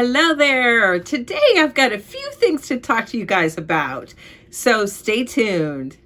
Hello there. Today I've got a few things to talk to you guys about, so stay tuned.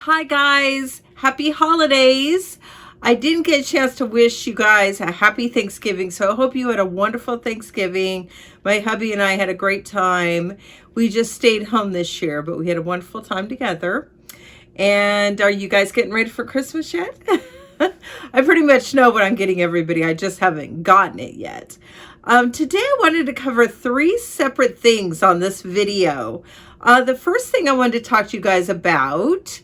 Hi guys, happy holidays. I didn't get a chance to wish you guys a happy Thanksgiving, so I hope you had a wonderful Thanksgiving. My hubby and I had a great time. We just stayed home this year, but we had a wonderful time together. And are you guys getting ready for Christmas yet? I pretty much know what I'm getting everybody. I just haven't gotten it yet. Today I wanted to cover 3 separate things on this video. The first thing I wanted to talk to you guys about,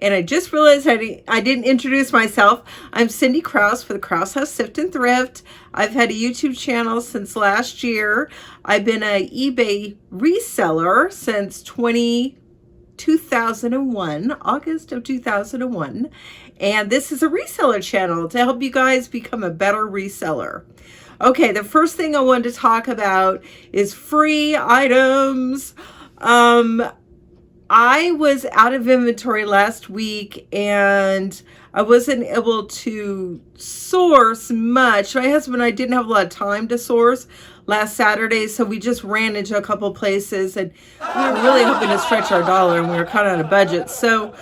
and I just realized I didn't introduce myself. I'm Cindy Krause for the Krause House Thrift and Thrift. I've had a YouTube channel since last year. I've been an eBay reseller since 2001, August of 2001. And this is a reseller channel to help you guys become a better reseller. Okay, the first thing I wanted to talk about is free items. I was out of inventory last week and I wasn't able to source much. My husband and I didn't have a lot of time to source last Saturday, so we just ran into a couple places and we were really hoping to stretch our dollar and we were kind of on a budget. So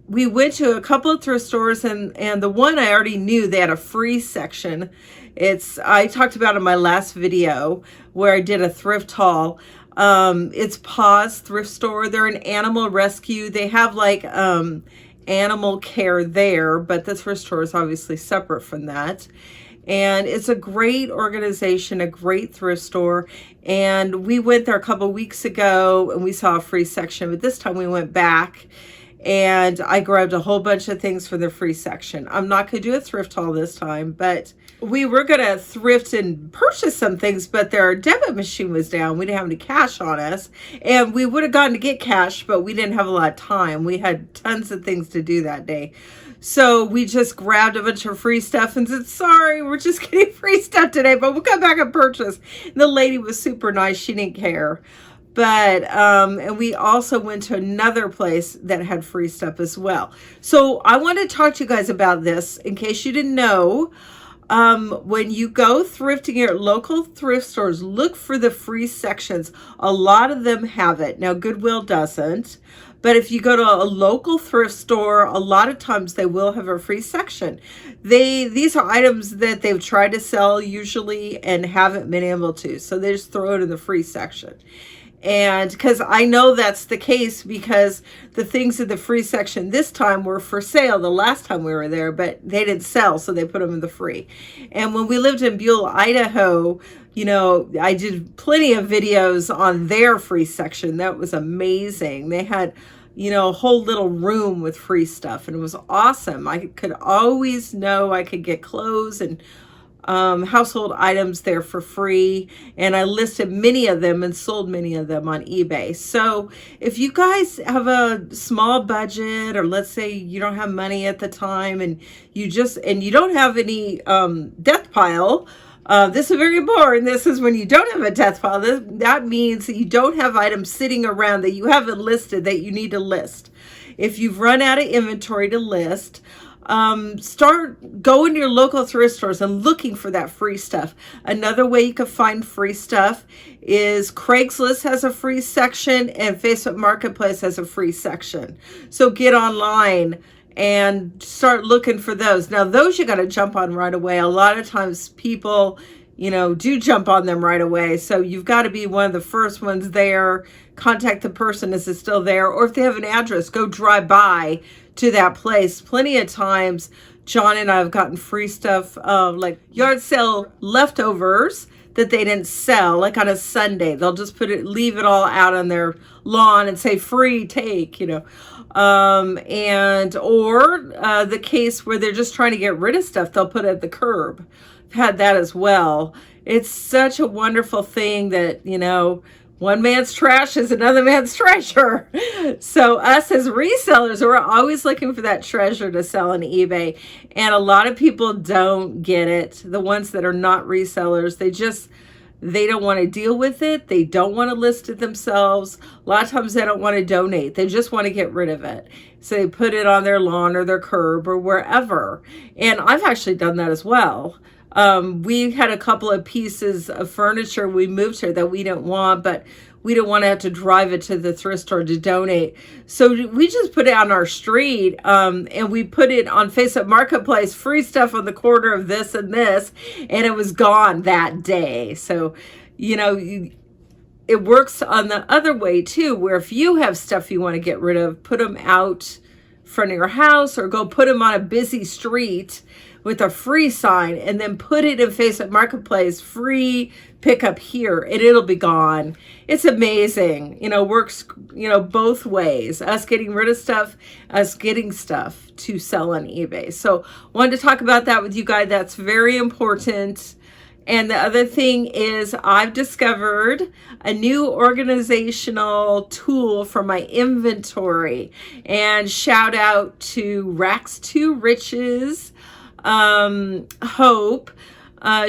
we went to a couple of thrift stores and the one I already knew, they had a free section. I talked about in my last video where I did a thrift haul. It's Paws Thrift Store. They're an animal rescue. They have like animal care there, but the thrift store is obviously separate from that. And it's a great organization, a great thrift store. And we went there a couple weeks ago and we saw a free section, but this time we went back and I grabbed a whole bunch of things for the free section. I'm not going to do a thrift haul this time, but we were going to thrift and purchase some things, but their debit machine was down. We didn't have any cash on us, and we would have gotten to get cash, but we didn't have a lot of time. We had tons of things to do that day. So we just grabbed a bunch of free stuff and said, sorry, we're just getting free stuff today, but we'll come back and purchase. And the lady was super nice. She didn't care. But, and we also went to another place that had free stuff as well. So I want to talk to you guys about this in case you didn't know. When you go thrifting at local thrift stores, look for the free sections. A lot of them have it. Now, Goodwill doesn't. But if you go to a local thrift store, a lot of times they will have a free section. These are items that they've tried to sell usually and haven't been able to. So they just throw it in the free section. And because I know that's the case because the things in the free section this time were for sale the last time we were there, but they didn't sell, so they put them in the free. And when we lived in Buell, Idaho, you know, I did plenty of videos on their free section. That was amazing. They had, you know, a whole little room with free stuff, and it was awesome. I could always know I could get clothes and household items there for free, and I listed many of them and sold many of them on eBay. So if you guys have a small budget, or let's say you don't have money at the time and you don't have any death pile, this is very important. This is when you don't have a death pile. That means that you don't have items sitting around that you haven't listed that you need to list. If you've run out of inventory to list, start going to your local thrift stores and looking for that free stuff. Another way you can find free stuff is Craigslist has a free section and Facebook Marketplace has a free section. So get online and start looking for those. Now those you got to jump on right away. A lot of times people, you know, do jump on them right away. So you've got to be one of the first ones there. Contact the person, is it still there? Or if they have an address, go drive by to that place. Plenty of times, John and I have gotten free stuff, like yard sale leftovers that they didn't sell, like on a Sunday. They'll just leave it all out on their lawn and say free, take, you know. Or the case where they're just trying to get rid of stuff, they'll put it at the curb. I've had that as well. It's such a wonderful thing that, you know, one man's trash is another man's treasure. So us as resellers, we're always looking for that treasure to sell on eBay. And a lot of people don't get it. The ones that are not resellers, they don't want to deal with it. They don't want to list it themselves. A lot of times they don't want to donate. They just want to get rid of it. So they put it on their lawn or their curb or wherever. And I've actually done that as well. We had a couple of pieces of furniture we moved here that we didn't want, but we didn't want to have to drive it to the thrift store to donate. So we just put it on our street, and we put it on Facebook Marketplace, free stuff on the corner of this and this, and it was gone that day. So, it works on the other way too, where if you have stuff you want to get rid of, put them out front of your house or go put them on a busy street with a free sign and then put it in Facebook Marketplace, free pickup here, and it'll be gone. It's amazing. Works, both ways. Us getting rid of stuff, us getting stuff to sell on eBay. So wanted to talk about that with you guys. That's very important. And the other thing is I've discovered a new organizational tool for my inventory. And shout out to Racks to Riches, Hope.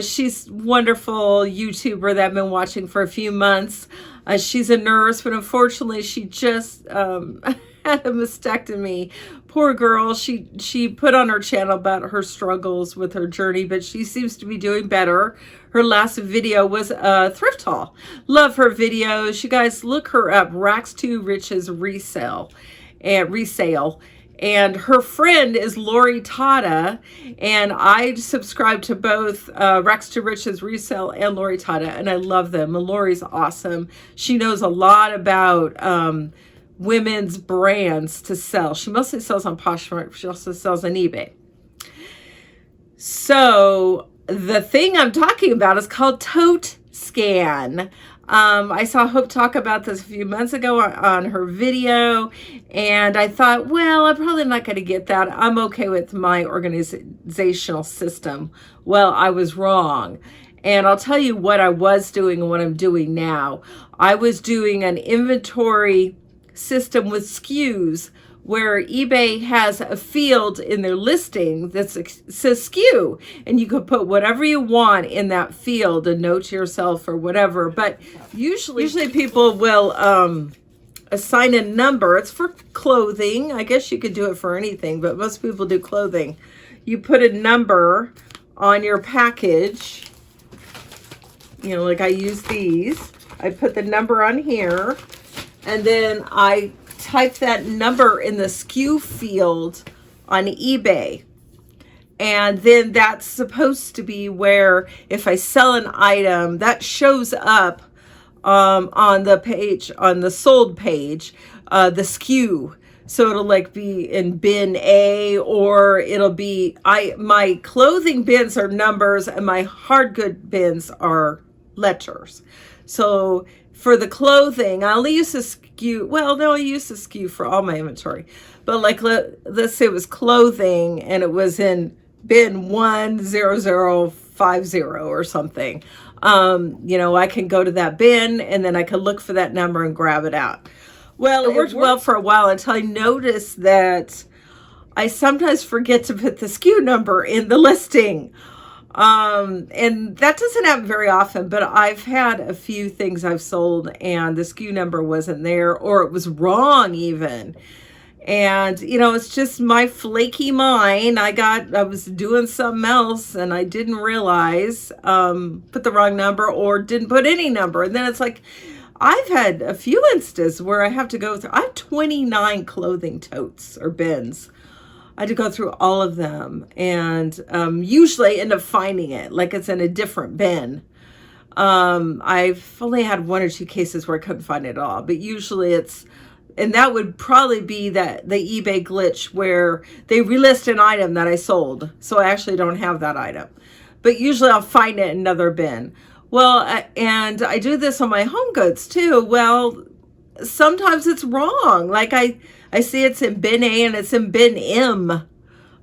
She's a wonderful YouTuber that I've been watching for a few months. She's a nurse, but unfortunately she just had a mastectomy. Poor girl. She put on her channel about her struggles with her journey, but she seems to be doing better. Her last video was a thrift haul. Love her videos. You guys look her up, Racks to Riches Resale. And her friend is Lori Tata, and I subscribe to both Racks to Riches Resale and Lori Tata, and I love them. And Lori's awesome. She knows a lot about women's brands to sell. She mostly sells on Poshmark. She also sells on eBay. So the thing I'm talking about is called Tote Scan. I saw Hope talk about this a few months ago on her video, and I thought, well, I'm probably not going to get that. I'm okay with my organizational system. Well, I was wrong. And I'll tell you what I was doing and what I'm doing now. I was doing an inventory system with SKUs, where eBay has a field in their listing that says SKU, and you could put whatever you want in that field, a note to yourself or whatever. But usually people will assign a number. It's for clothing. I guess you could do it for anything, but most people do clothing. You put a number on your package. Like I use these. I put the number on here, and then I type that number in the SKU field on eBay. And then that's supposed to be where if I sell an item, that shows up on the page, on the sold page, the SKU. So it'll like be in bin A, or it'll be, my clothing bins are numbers and my hard good bins are letters. So for the clothing, I only use a SKU. Well, no, I use a SKU for all my inventory. But like, let's say it was clothing and it was in bin 10050 or something. I can go to that bin and then I can look for that number and grab it out. Well, it worked well for a while until I noticed that I sometimes forget to put the SKU number in the listing. And that doesn't happen very often, but I've had a few things I've sold and the SKU number wasn't there, or it was wrong even. And, it's just my flaky mind. I was doing something else and I didn't realize, put the wrong number or didn't put any number. And then it's like, I've had a few instances where I have to go through, I have 29 clothing totes or bins. I had to go through all of them, and usually end up finding it, like it's in a different bin. I've only had one or two cases where I couldn't find it at all, but usually and that would probably be the eBay glitch where they relist an item that I sold, so I actually don't have that item. But usually I'll find it in another bin. Well, and I do this on my home goods too. Well, sometimes it's wrong. Like I see it's in bin A and it's in bin M.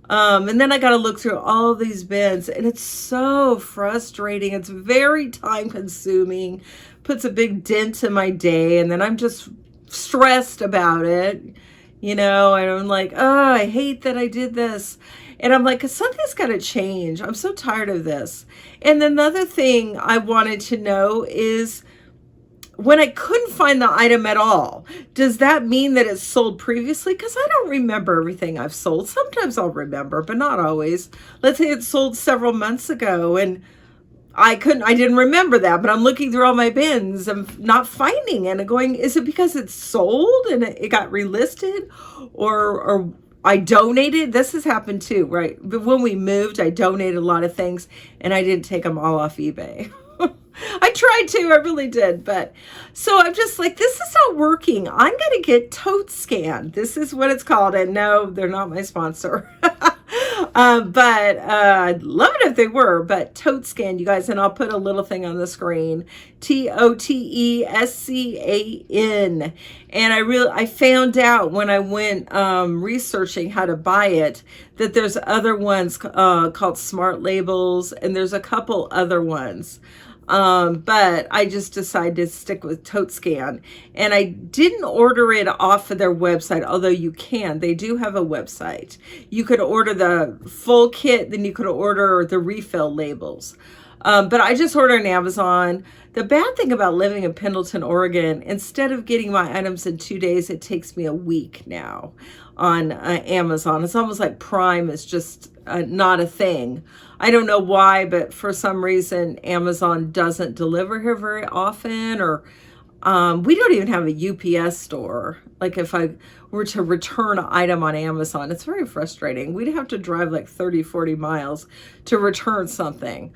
And then I got to look through all these bins, and it's so frustrating. It's very time consuming, puts a big dent in my day, and then I'm just stressed about it, and I'm like, oh, I hate that I did this. And I'm like, something's got to change. I'm so tired of this. And then another thing I wanted to know is, when I couldn't find the item at all, does that mean that it's sold previously? Because I don't remember everything I've sold. Sometimes I'll remember, but not always. Let's say it sold several months ago and I didn't remember that, but I'm looking through all my bins. I'm not finding it and going, is it because it's sold and it got relisted, or I donated? This has happened too, right? But when we moved, I donated a lot of things and I didn't take them all off eBay. I tried to, I really did. But so I'm just like, this is not working. I'm going to get Tote Scan. This is what it's called. And no, they're not my sponsor. But I'd love it if they were. But Tote Scan, you guys, and I'll put a little thing on the screen. TOTESCAN. And I found out when I went researching how to buy it that there's other ones called Smart Labels, and there's a couple other ones. But I just decided to stick with Tote Scan, and I didn't order it off of their website, although you can. They do have a website. You could order the full kit, then you could order the refill labels. But I just ordered on Amazon. The bad thing about living in Pendleton, Oregon, instead of getting my items in 2 days, it takes me a week now on Amazon. It's almost like Prime is just not a thing. I don't know why, but for some reason, Amazon doesn't deliver here very often, or we don't even have a UPS store. Like if I were to return an item on Amazon, it's very frustrating. We'd have to drive like 30, 40 miles to return something.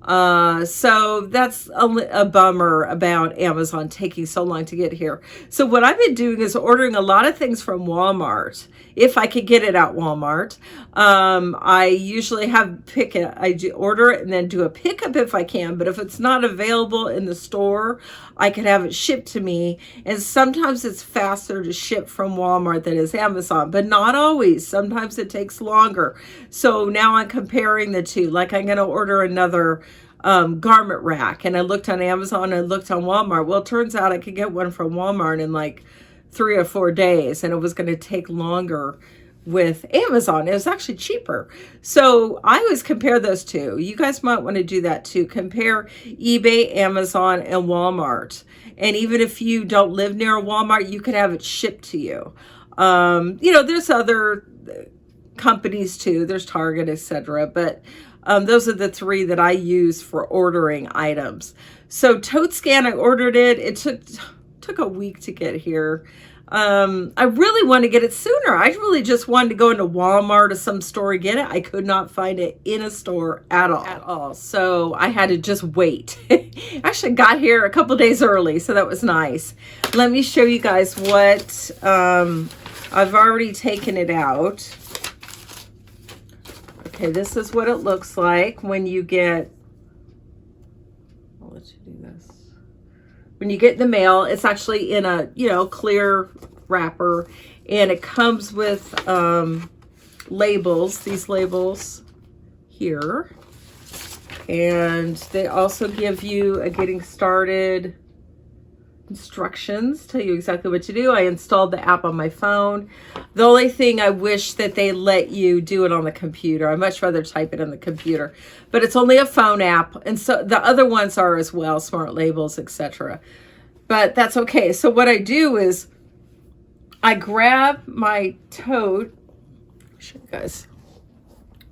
So that's a bummer about Amazon taking so long to get here. So what I've been doing is ordering a lot of things from Walmart, if I could get it at Walmart. I usually have I do order it and then do a pickup if I can, but if it's not available in the store, I could have it shipped to me. And sometimes it's faster to ship from Walmart than is Amazon, but not always. Sometimes it takes longer. So now I'm comparing the two. Like I'm going to order another garment rack, and I looked on Amazon and looked on Walmart. Well, it turns out I could get one from Walmart in like 3 or 4 days, and it was going to take longer with Amazon. It was actually cheaper. So I always compare those two. You guys might want to do that too. Compare eBay, Amazon, and Walmart. And even if you don't live near a Walmart, you could have it shipped to you. There's other companies too. There's Target, etc. But those are the three that I use for ordering items. So Tote Scan, I ordered it. It took a week to get here. I really want to get it sooner. I really just wanted to go into Walmart or some store and get it. I could not find it in a store at all. So I had to just wait. Actually got here a couple days early, so that was nice. Let me show you guys what I've already taken it out. Okay, this is what it looks like when you get, I'll let you do this. When you get the mail, it's actually in a, clear wrapper, and it comes with labels, these labels here. And they also give you a getting started instructions, tell you exactly what to do. I installed the app on my phone. The only thing I wish that they let you do it on the computer. I'd much rather type it on the computer, but it's only a phone app. And so the other ones are as well, Smart Labels, etc. But that's okay. So what I do is I grab my tote. I'll show you guys.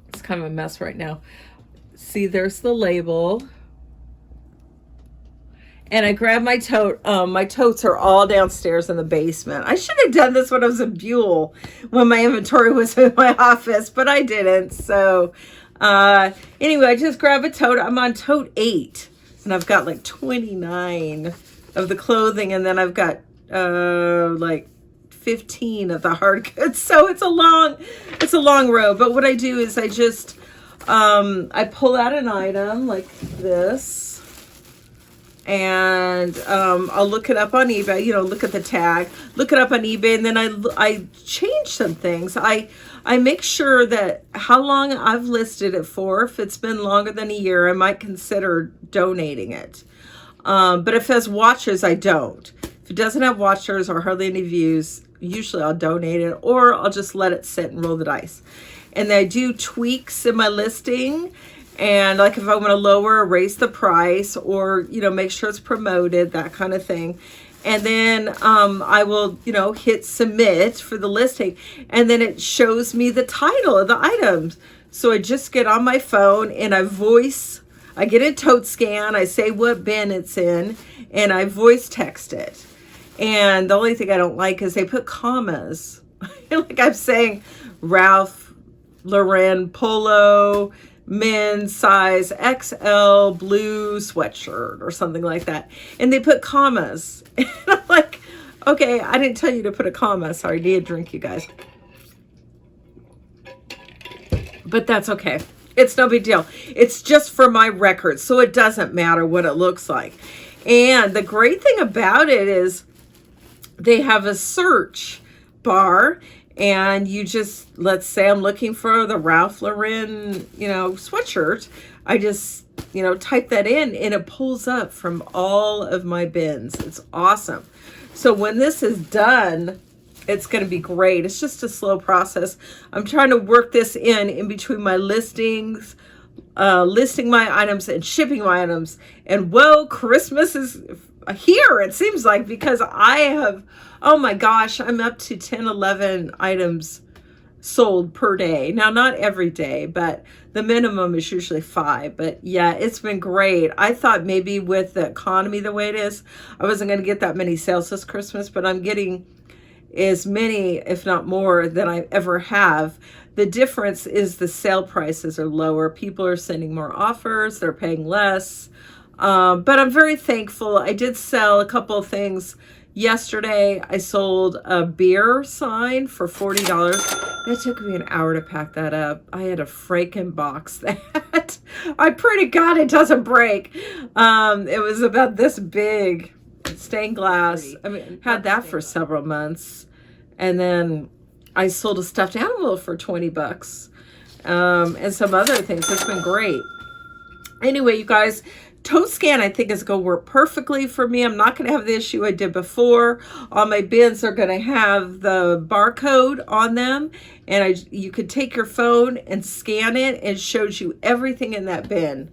It's kind of a mess right now. See, there's the label. And I grabbed my tote. My totes are all downstairs in the basement. I should have done this when I was in Buell, when my inventory was in my office, but I didn't. So anyway, I just grabbed a tote. I'm on tote 8, and I've got like 29 of the clothing, and then I've got like 15 of the hard goods. So it's a long row. But what I do is I just I pull out an item like this. And I'll look it up on eBay, look at the tag, look it up on eBay, and then I change some things. I make sure that how long I've listed it for. If it's been longer than a year, I might consider donating it. But if it has watches, I don't. If it doesn't have watchers or hardly any views, usually I'll donate it, or I'll just let it sit and roll the dice. And I do tweaks in my listing. And like if I want to lower or raise the price, or, you know, make sure it's promoted, that kind of thing. And then I will, you know, hit submit for the listing. And then it shows me the title of the items. So I just get on my phone and I get a tote scan, I say what bin it's in, and I voice text it. And the only thing I don't like is they put commas. Like I'm saying Ralph Lauren Polo men's size XL blue sweatshirt or something like that. And they put commas. And I'm like, okay, I didn't tell you to put a comma. Sorry, need a drink, you guys. But that's okay. It's no big deal. It's just for my records, so it doesn't matter what it looks like. And the great thing about it is they have a search bar, and you just, let's say I'm looking for the Ralph Lauren, you know, sweatshirt. I just, you know, type that in and it pulls up from all of my bins. It's awesome. So when this is done, it's going to be great. It's just a slow process. I'm trying to work this in between my listings, listing my items and shipping my items. And whoa, Christmas is here, it seems like, because I have, oh my gosh, I'm up to 10, 11 items sold per day. Now, not every day, but the minimum is usually 5. But yeah, it's been great. I thought maybe with the economy the way it is, I wasn't going to get that many sales this Christmas, but I'm getting as many, if not more, than I ever have. The difference is the sale prices are lower. People are sending more offers. They're paying less. But I'm very thankful. I did sell a couple of things yesterday. I sold a beer sign for $40. It took me an hour to pack that up. I had to freaking box that. I pray to God it doesn't break. It was about this big, stained glass. I mean, had that for several months. And then I sold a stuffed animal for $20. And some other things. It's been great. Anyway, you guys, tote scan I think is going to work perfectly for me. I'm not going to have the issue I did before. All my bins are going to have the barcode on them, and you could take your phone and scan it, and it shows you everything in that bin.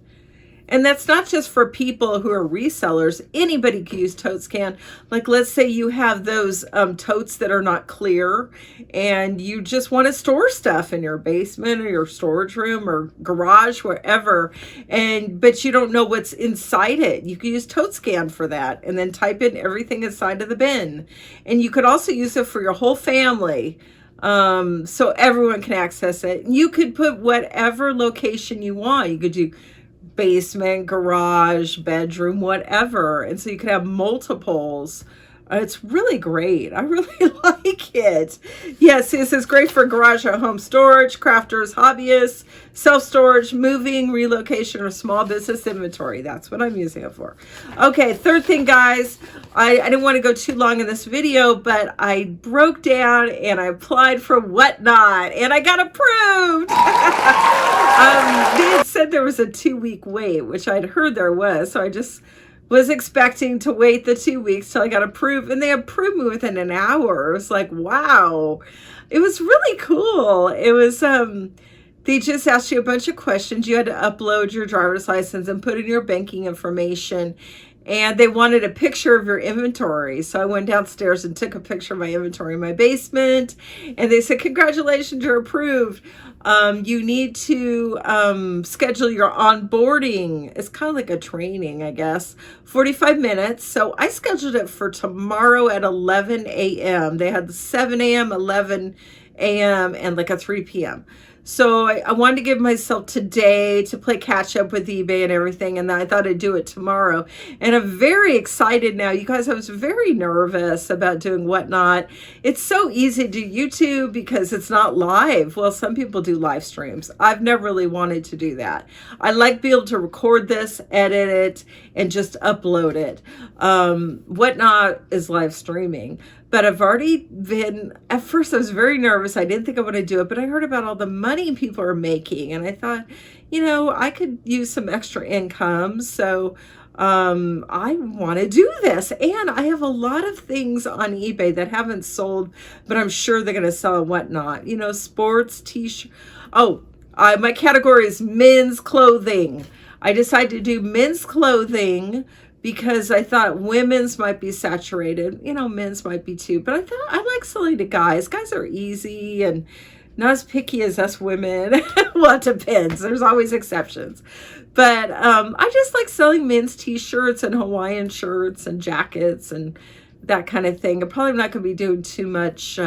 And that's not just for people who are resellers. Anybody can use tote scan. Like, let's say you have those totes that are not clear and you just want to store stuff in your basement or your storage room or garage, wherever, but you don't know what's inside it. You can use tote scan for that and then type in everything inside of the bin. And you could also use it for your whole family. So everyone can access it. You could put whatever location you want. You could do basement, garage, bedroom, whatever. And so you could have multiples. It's really great. I really like it. Yes, this is great for garage or home storage, crafters, hobbyists, self-storage, moving, relocation, or small business inventory. That's what I'm using it for. Okay, third thing, guys. I didn't want to go too long in this video, but I broke down and I applied for Whatnot, and I got approved. They had said there was a 2-week wait, which I'd heard there was, so I just was expecting to wait the 2 weeks till I got approved, and they approved me within an hour. It was like, wow. It was really cool. It was, they just asked you a bunch of questions. You had to upload your driver's license and put in your banking information, and they wanted a picture of your inventory. So I went downstairs and took a picture of my inventory in my basement, and they said, congratulations, you're approved. You need to schedule your onboarding. It's kind of like a training, I guess, 45 minutes. So I scheduled it for tomorrow at 11 a.m. They had the 7 a.m., 11 a.m., and like a 3 p.m. So I wanted to give myself today to play catch up with eBay and everything, and I thought I'd do it tomorrow. And I'm very excited now. You guys, I was very nervous about doing Whatnot. It's so easy to do YouTube because it's not live. Well, some people do live streams. I've never really wanted to do that. I like being able to record this, edit it, and just upload it. Whatnot is live streaming. But I've already been, at first I was very nervous. I didn't think I would do it, but I heard about all the money people are making. And I thought, you know, I could use some extra income. So I want to do this. And I have a lot of things on eBay that haven't sold, but I'm sure they're going to sell and whatnot. You know, sports, t-shirt. Oh, my category is men's clothing. I decided to do men's clothing because I thought women's might be saturated. You know, men's might be too. But I thought I like selling to guys. Guys are easy and not as picky as us women. Well, it depends. There's always exceptions. But I just like selling men's t-shirts and Hawaiian shirts and jackets and that kind of thing. I'm probably not going to be doing too much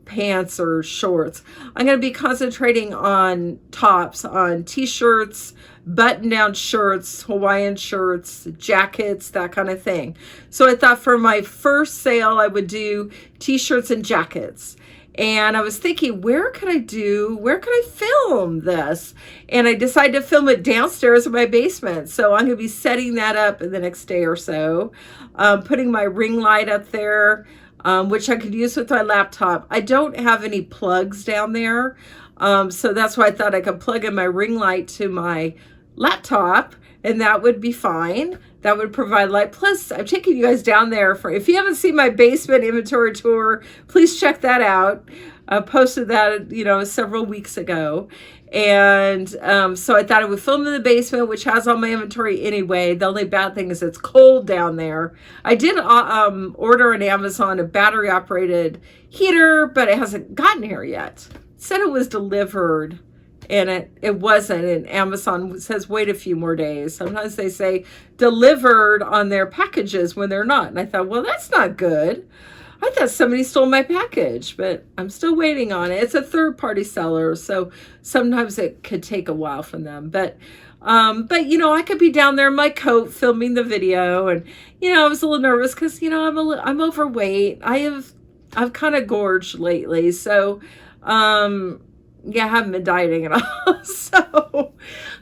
pants or shorts. I'm going to be concentrating on tops, on t-shirts, button-down shirts, Hawaiian shirts, jackets, that kind of thing. So I thought for my first sale, I would do t-shirts and jackets. And I was thinking, where could I film this? And I decided to film it downstairs in my basement. So I'm going to be setting that up in the next day or so, putting my ring light up there, which I could use with my laptop. I don't have any plugs down there. So that's why I thought I could plug in my ring light to my laptop, and that would be fine. That would provide light. Plus, I'm taking you guys down there for, if you haven't seen my basement inventory tour, please check that out. I posted that, you know, several weeks ago. And so I thought I would film in the basement, which has all my inventory anyway. The only bad thing is it's cold down there. I did order on Amazon a battery operated heater, but it hasn't gotten here yet. It said it was delivered, and it wasn't. And Amazon says wait a few more days. Sometimes they say delivered on their packages when they're not. And I thought, well, that's not good. I thought somebody stole my package, but I'm still waiting on it. It's a third-party seller, so sometimes it could take a while from them. But you know, I could be down there in my coat filming the video, and you know, I was a little nervous because you know I'm overweight. I've kind of gorged lately, so yeah, I haven't been dieting at all. So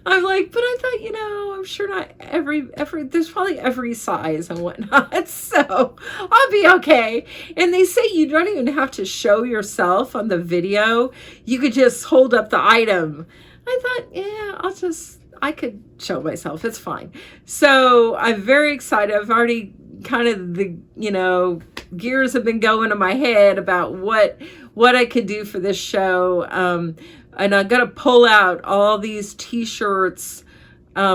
I'm like, but I thought, you know, I'm sure not every, there's probably every size and whatnot. So I'll be okay. And they say you don't even have to show yourself on the video. You could just hold up the item. I thought, yeah, I could show myself. It's fine. So I'm very excited. I've already kind of you know, gears have been going in my head about what I could do for this show. And I'm going to pull out all these t-shirts,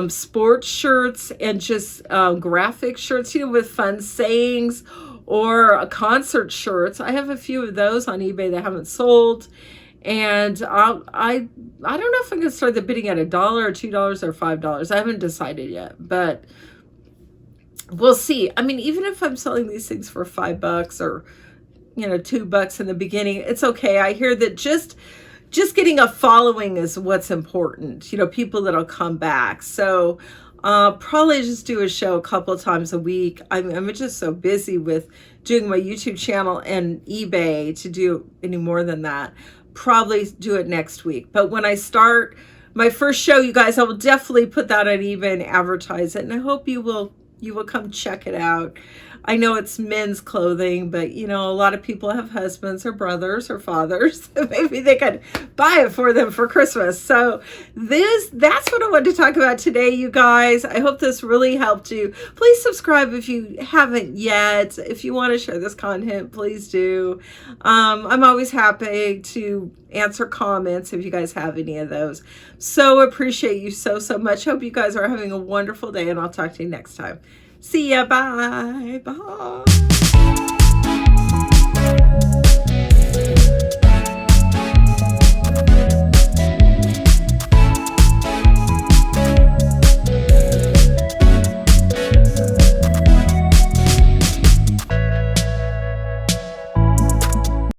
sports shirts, and just graphic shirts, you know, with fun sayings, or concert shirts. I have a few of those on eBay that haven't sold. And I don't know if I'm going to start the bidding at $1 or $2 or $5. I haven't decided yet, but we'll see. I mean, even if I'm selling these things for $5 or, you know, $2 in the beginning, it's okay. I hear that just getting a following is what's important. You know, people that'll come back. So probably just do a show a couple of times a week. I'm just so busy with doing my YouTube channel and eBay to do any more than that. Probably do it next week. But when I start my first show, you guys, I will definitely put that on eBay and advertise it. And I hope you will come check it out. I know it's men's clothing, but you know, a lot of people have husbands or brothers or fathers. Maybe they could buy it for them for Christmas. So that's what I wanted to talk about today, you guys. I hope this really helped you. Please subscribe if you haven't yet. If you want to share this content, please do. I'm always happy to answer comments if you guys have any of those. So appreciate you so much. Hope you guys are having a wonderful day, and I'll talk to you next time. See ya. Bye. Bye.